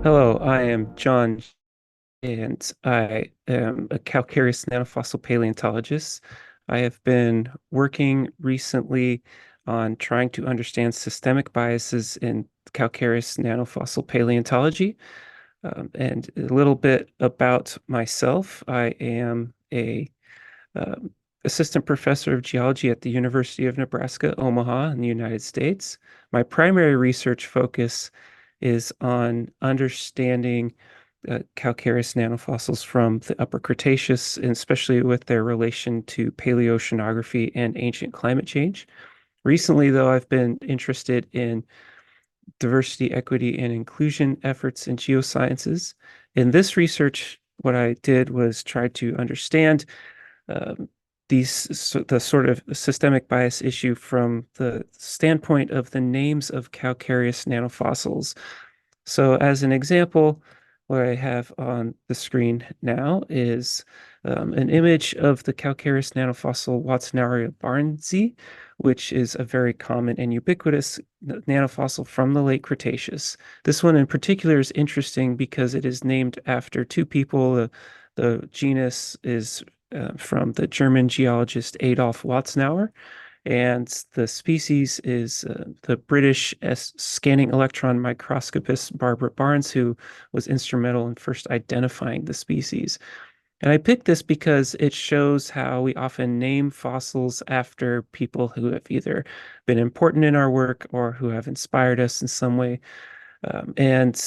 Hello, I am Jon, and I am a calcareous nanofossil paleontologist. I have been working recently on trying to understand systemic biases in calcareous nanofossil paleontology. And a little bit about myself. I am a um, assistant professor of geology at the University of Nebraska, Omaha, in the United States. My primary research focus is on understanding calcareous nanofossils from the Upper Cretaceous, and especially with their relation to paleoceanography and ancient climate change. Recently, though, I've been interested in diversity, equity, and inclusion efforts in geosciences. In this research, what I did was try to understand um, the sort of systemic bias issue from the standpoint of the names of calcareous nanofossils. So, as an example, what I have on the screen now is an image of the calcareous nanofossil Watsonauria barnesi, which is a very common and ubiquitous nanofossil from the late Cretaceous. This one in particular is interesting because it is named after two people. The genus is from the German geologist Adolf Watsonauer, and the species is the British scanning electron microscopist Barbara Barnes, who was instrumental in first identifying the species. And I picked this because it shows how we often name fossils after people who have either been important in our work or who have inspired us in some way. And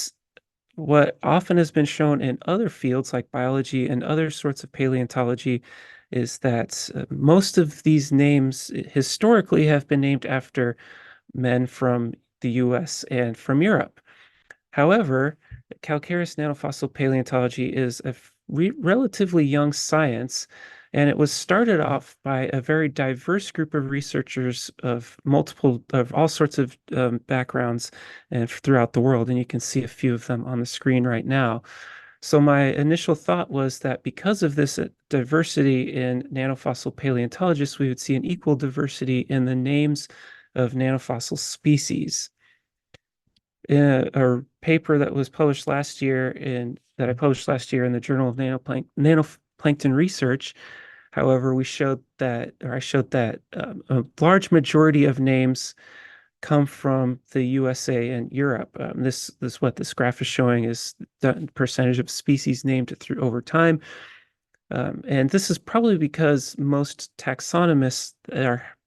what often has been shown in other fields like biology and other sorts of paleontology is that most of these names historically have been named after men from the US and from Europe. However, calcareous nanofossil paleontology is a relatively young science, and it was started off by a very diverse group of researchers of all sorts of backgrounds and throughout the world. And you can see a few of them on the screen right now. So my initial thought was that because of this diversity in nanofossil paleontologists, we would see an equal diversity in the names of nanofossil species. In a paper that was published last year in that I published last year in the Journal of Nannoplankton Research. However, I showed that a large majority of names come from the USA and Europe. This what this graph is showing is the percentage of species named through over time. And this is probably because most taxonomists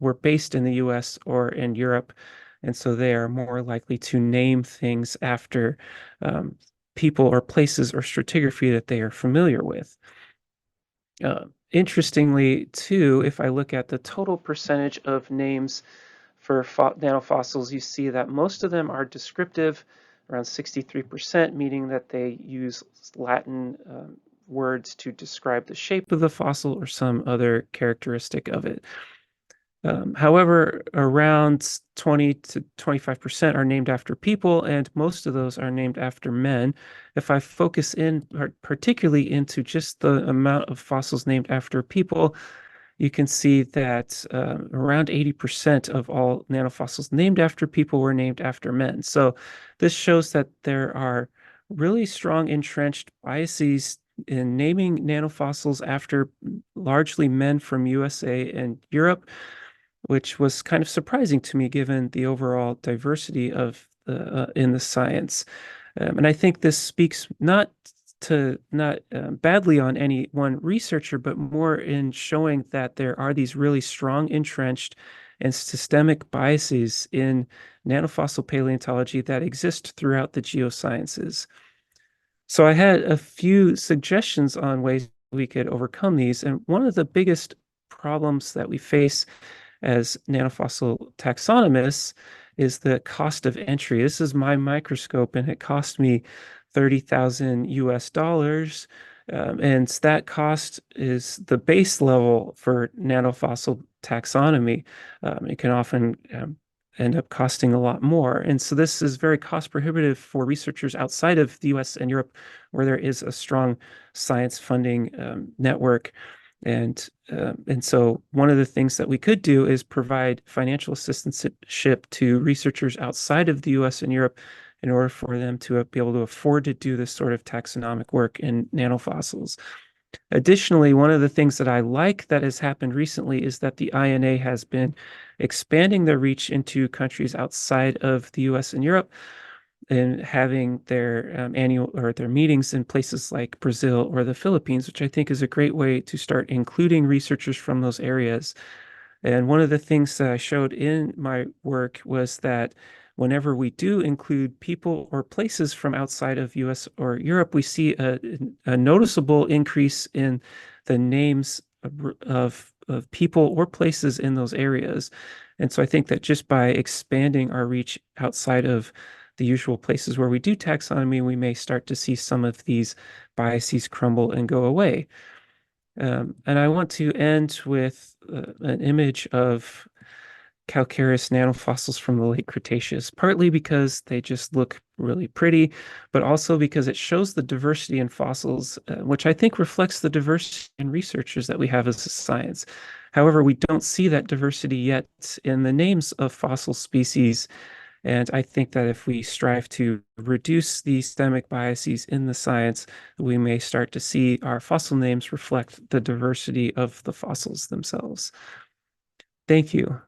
were based in the US or in Europe, and so they are more likely to name things after people or places or stratigraphy that they are familiar with. Interestingly, too, if I look at the total percentage of names for nanofossils, you see that most of them are descriptive, around 63%, meaning that they use Latin words to describe the shape of the fossil or some other characteristic of it. However, around 20 to 25% are named after people, and most of those are named after men. If I focus in particularly into just the amount of fossils named after people, you can see that around 80% of all nanofossils named after people were named after men. So this shows that there are really strong entrenched biases in naming nanofossils after largely men from USA and Europe, which was kind of surprising to me given the overall diversity of in the science. And I think this speaks not badly on any one researcher, but more in showing that there are these really strong, entrenched, and systemic biases in nanofossil paleontology that exist throughout the geosciences. So I had a few suggestions on ways we could overcome these. And one of the biggest problems that we face as nanofossil taxonomists is the cost of entry. This is my microscope, and it cost me 30,000 US dollars. And that cost is the base level for nanofossil taxonomy. It can often end up costing a lot more. And so this is very cost prohibitive for researchers outside of the US and Europe, where there is a strong science funding network. And so one of the things that we could do is provide financial assistance to researchers outside of the US and Europe in order for them to be able to afford to do this sort of taxonomic work in nanofossils. Additionally, one of the things that I like that has happened recently is that the INA has been expanding their reach into countries outside of the US and Europe and having their annual or their meetings in places like Brazil or the Philippines, which I think is a great way to start including researchers from those areas. And one of the things that I showed in my work was that whenever we do include people or places from outside of US or Europe, we see a noticeable increase in the names of people or places in those areas. And so I think that just by expanding our reach outside of the usual places where we do taxonomy, we may start to see some of these biases crumble and go away. And I want to end with an image of calcareous nanofossils from the late Cretaceous, partly because they just look really pretty, but also because it shows the diversity in fossils, which I think reflects the diversity in researchers that we have as a science. However, we don't see that diversity yet in the names of fossil species. And I think that if we strive to reduce the systemic biases in the science, we may start to see our fossil names reflect the diversity of the fossils themselves. Thank you.